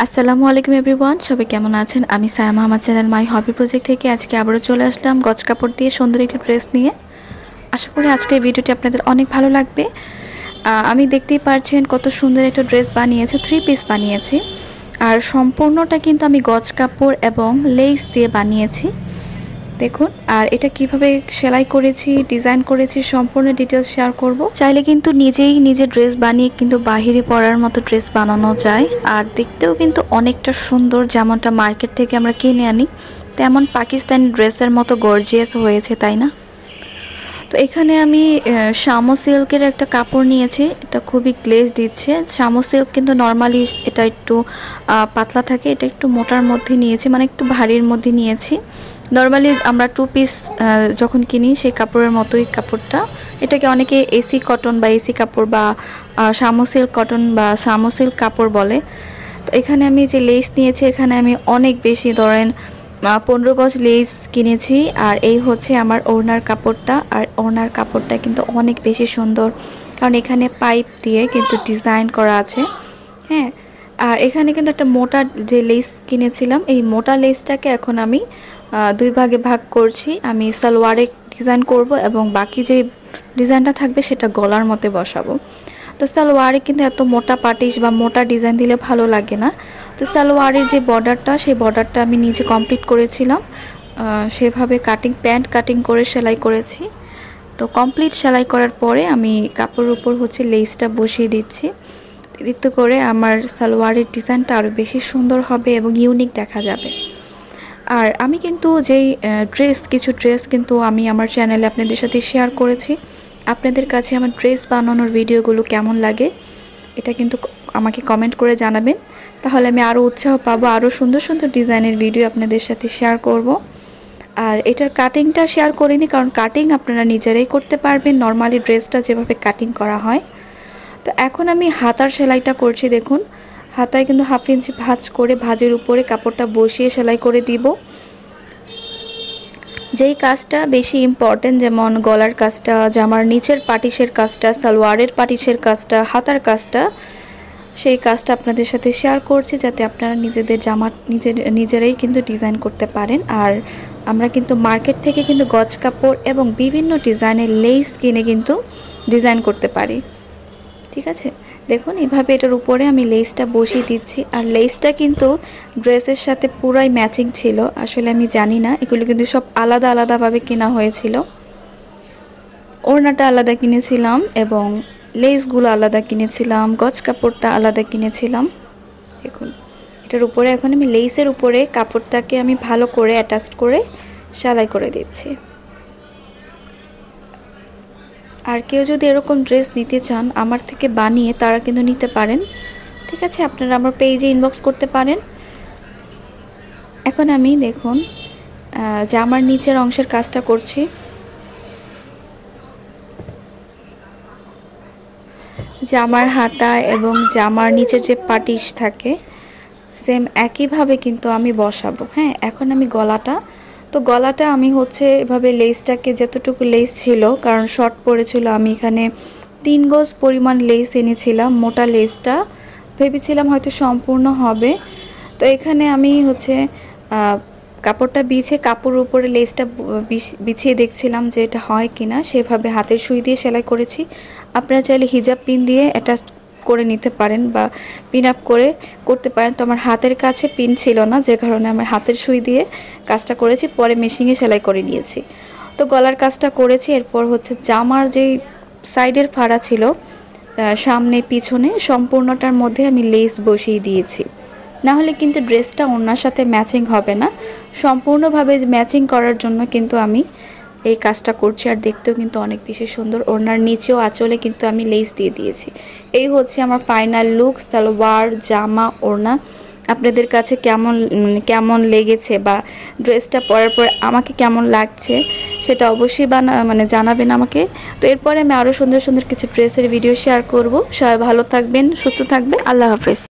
আসসালামু আলাইকুম এভরিওয়ান, সবাই কেমন আছেন? আমি সায়মা আমার চ্যানেল মাই হবি প্রজেক্ট থেকে আজকে আবারও চলে আসলাম গজ কাপড় দিয়ে সুন্দর একটি ড্রেস নিয়ে। আশা করি আজকের ভিডিওটি আপনাদের অনেক ভালো লাগবে। আমি দেখতেই পারছেন কত সুন্দর একটা ড্রেস বানিয়েছে, 3 পিস বানিয়েছি। আর সম্পূর্ণটা কিন্তু আমি গজ কাপড় এবং লেস দিয়ে বানিয়েছি। দেখুন, আর এটা কিভাবে সেলাই করেছি, ডিজাইন করেছি, সম্পূর্ণ ডিটেলস শেয়ার করব। চাইলে কিন্তু নিজের ড্রেস বানিয়ে কিন্তু বাহিরে পরার মতো ড্রেস বানানো যায়, আর দেখতেও কিন্তু অনেকটা সুন্দর, যেমনটা মার্কেট থেকে আমরা কিনে আনি তেমন পাকিস্তানি ড্রেসের মতো গর্জিয়াস হয়েছে, তাই না? তো এখানে আমি শামো সিল্কের একটা কাপড় নিয়েছি, এটা খুবই গ্লেজ দিচ্ছে। শামো সিল্ক কিন্তু নর্মালি এটা একটু পাতলা থাকে, এটা একটু মোটার মধ্যে নিয়েছি, মানে একটু ভারীর মধ্যে নিয়েছি। নর্মালি আমরা 2 পিস যখন কিনি সেই কাপড়ের মতোই কাপড়টা। এটাকে অনেকে এসি কটন বা এসি কাপড় বা শামো সিল্ক কটন বা শামো সিল্ক কাপড় বলে। তো এখানে আমি যে লেস নিয়েছি, এখানে আমি অনেক বেশি ধরেন 15 গজ লেস কিনেছি। আর এই হচ্ছে আমার ওড়নার কাপড়টা, আর ওড়নার কাপড়টা কিন্তু অনেক বেশি সুন্দর, কারণ এখানে পাইপ দিয়ে কিন্তু ডিজাইন করা আছে। হ্যাঁ, আর এখানে কিন্তু একটা মোটা যে লেস কিনেছিলাম, এই মোটা লেসটাকে এখন আমি 2 ভাগে ভাগ করছি। আমি সালোয়ারে ডিজাইন করব এবং বাকি যে ডিজাইনটা থাকবে সেটা গলার মধ্যে বসাবো। তো সালোয়ারে কিন্তু এত মোটা পাটিশ বা মোটা ডিজাইন দিলে ভালো লাগে না। তো সালোয়ারের যে বর্ডারটা, সেই বর্ডারটা আমি নিজে কমপ্লিট করেছিলাম, সেভাবে প্যান্ট কাটিং করে সেলাই করেছি। তো কমপ্লিট সেলাই করার পরে আমি কাপড়ের উপর হচ্ছে লেসটা বসিয়ে দিচ্ছি। এতে করে আমার সালোয়ারের ডিজাইনটা আরও বেশি সুন্দর হবে এবং ইউনিক দেখা যাবে। আর আমি কিন্তু যেই কিছু ড্রেস কিন্তু আমি আমার চ্যানেলে আপনাদের সাথে শেয়ার করেছি। আপনাদের কাছে আমার ড্রেস বানানোর ভিডিওগুলো কেমন লাগে এটা কিন্তু আমাকে কমেন্ট করে জানাবেন, তাহলে আমি আরও উৎসাহ পাবো, আরও সুন্দর সুন্দর ডিজাইনের ভিডিও আপনাদের সাথে শেয়ার করব। আর এটার কাটিংটা শেয়ার করিনি, কারণ কাটিং আপনারা নিজেরাই করতে পারবেন নর্মালি ড্রেসটা যেভাবে কাটিং করা হয়। তো এখন আমি হাতার সেলাইটা করছি। দেখুন, হাতায় কিন্তু 1/2 ইঞ্চি ভাঁজ করে ভাঁজের উপরে কাপড়টা বসিয়ে সেলাই করে দিব। যেই কাজটা বেশি ইম্পর্টেন্ট, যেমন গলার কাজটা, জামার নিচের পাটিশের কাজটা, সালোয়ারের পাটিশের কাজটা, হাতার কাজটা, সেই কাজটা আপনাদের সাথে শেয়ার করছি যাতে আপনারা নিজেদের জামা নিজেরাই কিন্তু ডিজাইন করতে পারেন। আর আমরা কিন্তু মার্কেট থেকে কিন্তু গজ কাপড় এবং বিভিন্ন ডিজাইনের লেস কিনে কিন্তু ডিজাইন করতে পারি। ঠিক আছে, দেখুন এভাবে এটার উপরে আমি লেসটা বসিয়ে দিচ্ছি। আর লেসটা কিন্তু ড্রেসের সাথে পুরাই ম্যাচিং ছিল। আসলে আমি জানি না, এগুলো কিন্তু সব আলাদা আলাদাভাবে কেনা হয়েছিল। ওড়নাটা আলাদা কিনেছিলাম এবং লেসগুলো আলাদা কিনেছিলাম, গজ কাপড়টা আলাদা কিনেছিলাম। দেখুন, এটার উপরে এখন আমি লেসের উপরে কাপড়টাকে আমি ভালো করে অ্যাটাচ করে সেলাই করে দিচ্ছি। আর কেউ যদি এরকম ড্রেস নিতে চান আমার থেকে বানিয়ে, তারা কিন্তু নিতে পারেন। ঠিক আছে, আপনারা আমার পেজে ইনবক্স করতে পারেন। এখন আমি দেখুন জামার নিচের অংশের কাজটা করছি। জামার হাতা এবং জামার নিচের যে পাটিশ থাকে সেম একইভাবে কিন্তু আমি বসাবো। হ্যাঁ, এখন আমি গলাটা আমি হচ্ছে এভাবে লেসটাকে, যতটুকু লেস ছিল, কারণ শর্ট পড়েছিল, আমি এখানে 3 গজ পরিমাণ লেস এনেছিলাম। মোটা লেসটা ভেবেছিলাম হয়তো সম্পূর্ণ হবে। তো এখানে আমি হচ্ছে কাপড়টা বিছিয়ে কাপড়ের উপরে লেসটা বিছিয়ে দেখছিলাম যে এটা হয় কিনা, সেভাবে হাতের সুই দিয়ে সেলাই করেছি। আপনারা চাইলে হিজাব পিন দিয়ে অ্যাটাচ করে নিতে পারেন বা পিন আপ করে করতে পারেন। তো আমার হাতের কাছে পিন ছিল না, যে কারণে আমার হাতের সুই দিয়ে কাজটা করেছি, পরে মেশিনে সেলাই করে নিয়েছি। তো গলার কাজটা করেছি। এরপর হচ্ছে জামার যেই সাইডের ফাড়া ছিল, সামনে পিছনে সম্পূর্ণটার মধ্যে আমি লেস বসিয়ে দিয়েছি। না হলে কিন্তু ড্রেসটা ওড়নার সাথে ম্যাচিং হবে না। সম্পূর্ণভাবে ম্যাচিং করার জন্য কিন্তু আমি এই কাজটা করছি। আর দেখতেও কিন্তু অনেক বেশি সুন্দর। ওড়নার নিচেও আঁচলে কিন্তু আমি লেস দিয়ে দিয়েছি। এই হচ্ছে আমার ফাইনাল লুক, সালোয়ার, জামা, ওড়না। আপনাদের কাছে কেমন লেগেছে বা ড্রেসটা পরার পর আমাকে কেমন লাগছে সেটা অবশ্যই জানাবেন আমাকে। তো এরপরে আমি আরও সুন্দর সুন্দর কিছু ড্রেসের ভিডিও শেয়ার করব। সবাই ভালো থাকবেন, সুস্থ থাকবেন। আল্লাহ হাফেজ।